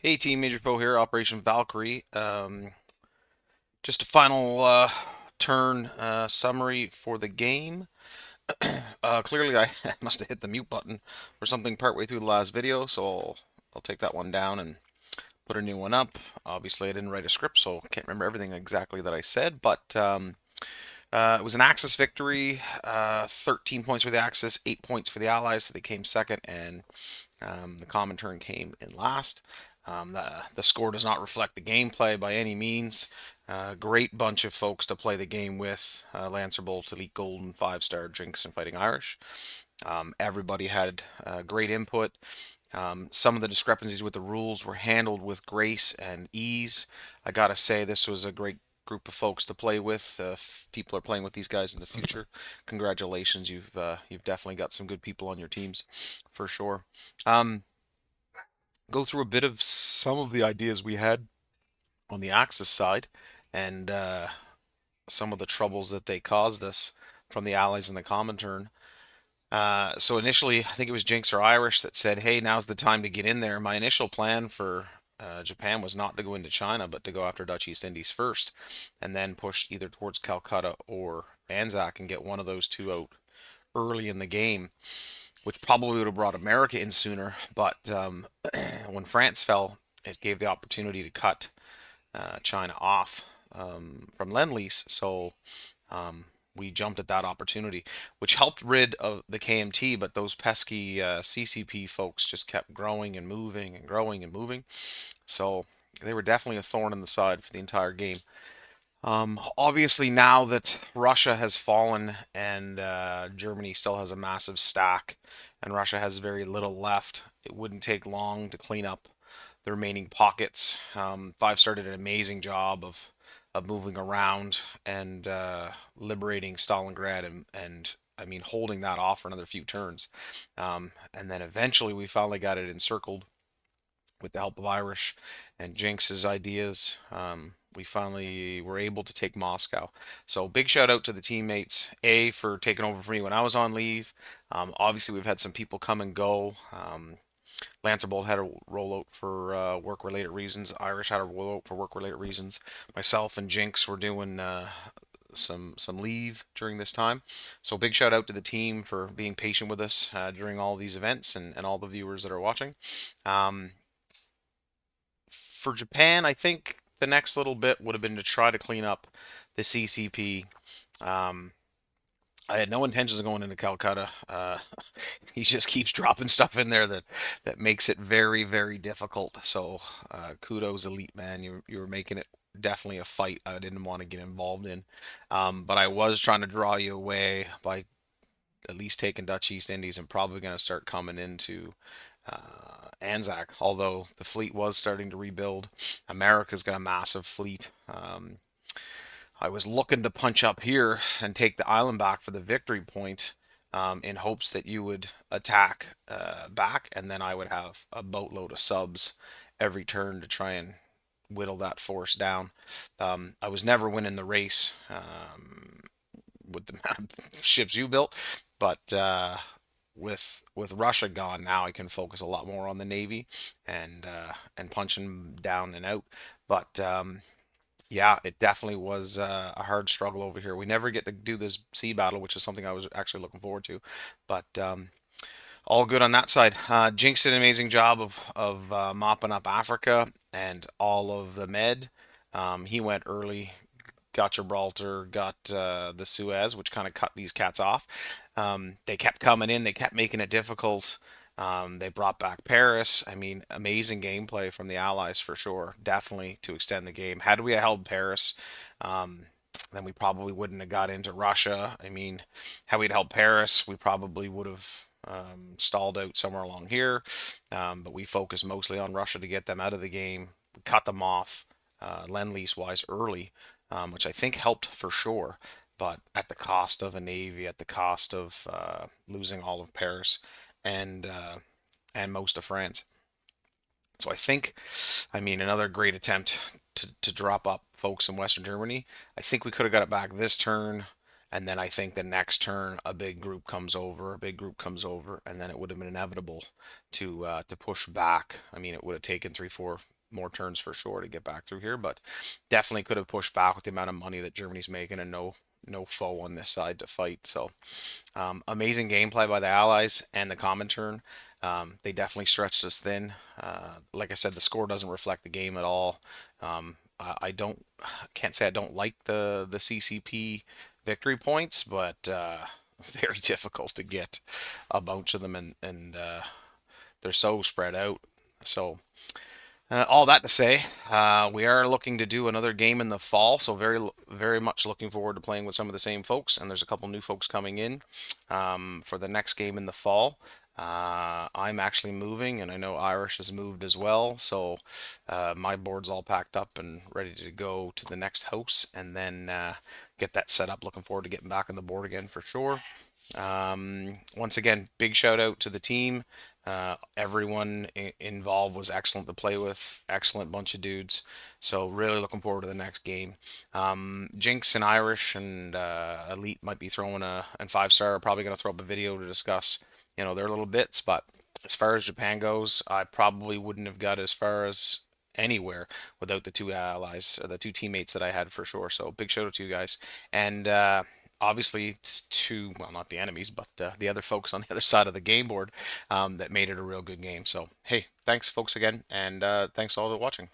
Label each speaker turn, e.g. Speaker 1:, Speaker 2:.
Speaker 1: Hey team, Major Poe here, Operation Valkyrie. Just a final turn summary for the game. Clearly I must have hit the mute button or something partway through the last video, so I'll take that one down and put a new one up. Obviously I didn't write a script, so can't remember everything exactly that I said, but it was an Axis victory, 13 points for the Axis, 8 points for the Allies, so they came second, and the Comintern came in last. The score does not reflect the gameplay by any means. Great bunch of folks to play the game with. Lancer Bolt, Elite Golden, 5-star, Jinx, and Fighting Irish. Everybody had great input. Some of the discrepancies with the rules were handled with grace and ease. I gotta say, this was a great group of folks to play with. If people are playing with these guys in the future, congratulations. You've definitely got some good people on your teams, for sure. Um, go through a bit of some of the ideas we had on the Axis side, and some of the troubles that they caused us from the Allies in the Comintern. So initially, I think it was Jinx or Irish that said, "Hey, now's the time to get in there." My initial plan for Japan was not to go into China, but to go after Dutch East Indies first, and then push either towards Calcutta or Anzac and get one of those two out early in the game, which probably would have brought America in sooner. But when France fell, it gave the opportunity to cut China off from Lend-Lease. So um, we jumped at that opportunity, which helped rid of the KMT, but those pesky CCP folks just kept growing and moving and growing and moving. So they were definitely a thorn in the side for the entire game. Obviously, now that Russia has fallen and Germany still has a massive stack, and Russia has very little left, it wouldn't take long to clean up the remaining pockets. 5-star did an amazing job of moving around and liberating Stalingrad and I mean holding that off for another few turns. And then eventually we finally got it encircled with the help of Irish and Jinx's ideas. We finally were able to take Moscow. So big shout out to the teammates, A, for taking over for me when I was on leave. Obviously, we've had some people come and go. Lancer Bolt had a rollout for work-related reasons. Irish had a rollout for work-related reasons. Myself and Jinx were doing some leave during this time. So big shout out to the team for being patient with us during all these events and all the viewers that are watching. Um, for Japan, I think the next little bit would have been to try to clean up the CCP. Um, I had no intentions of going into Calcutta. He just keeps dropping stuff in there that makes it very, very difficult. So kudos, Elite Man. You were making it definitely a fight I didn't want to get involved in. But I was trying to draw you away by at least taking Dutch East Indies and probably going to start coming into Anzac, although the fleet was starting to rebuild. America's got a massive fleet. I was looking to punch up here and take the island back for the victory point in hopes that you would attack back, and then I would have a boatload of subs every turn to try and whittle that force down. I was never winning the race with the ships you built, but with Russia gone now, I can focus a lot more on the Navy and punching down and out. But yeah, it definitely was a hard struggle over here. We never get to do this sea battle, which is something I was actually looking forward to. But all good on that side. Jinx did an amazing job of mopping up Africa and all of the Med. He went early, got Gibraltar, got the Suez, which kind of cut these cats off. They kept coming in, they kept making it difficult. They brought back Paris. I mean, amazing gameplay from the Allies for sure. Definitely to extend the game. Had we held Paris, then we probably wouldn't have got into Russia. I mean, had we held Paris, we probably would have stalled out somewhere along here. But we focused mostly on Russia to get them out of the game. We cut them off Lend-Lease wise early, which I think helped for sure, but at the cost of a navy, at the cost of losing all of Paris and most of France. So I think, I mean, another great attempt to drop up folks in Western Germany. I think we could have got it back this turn, and then I think the next turn a big group comes over, a big group comes over, and then it would have been inevitable to push back. I mean, it would have taken 3, 4 more turns for sure to get back through here, but definitely could have pushed back with the amount of money that Germany's making and no foe on this side to fight. So amazing gameplay by the Allies and the Comintern. They definitely stretched us thin. Like I said, the score doesn't reflect the game at all. I can't say I don't like the CCP victory points, but very difficult to get a bunch of them, and they're so spread out. So all that to say, we are looking to do another game in the fall, so very much looking forward to playing with some of the same folks. And there's a couple new folks coming in for the next game in the fall. I'm actually moving, and I know Irish has moved as well. So my board's all packed up and ready to go to the next house, and then get that set up. Looking forward to getting back on the board again for sure. Once again, big shout out to the team. Everyone involved was excellent to play with. Excellent bunch of dudes. So really looking forward to the next game. Jinx and Irish and Elite might be throwing and 5 star are probably going to throw up a video to discuss, their little bits. But as far as Japan goes, I probably wouldn't have got as far as anywhere without the two allies, or the two teammates that I had for sure. So big shout out to you guys. And obviously to, well, not the enemies, but the other folks on the other side of the game board that made it a real good game. So hey, thanks folks again, and thanks all for watching.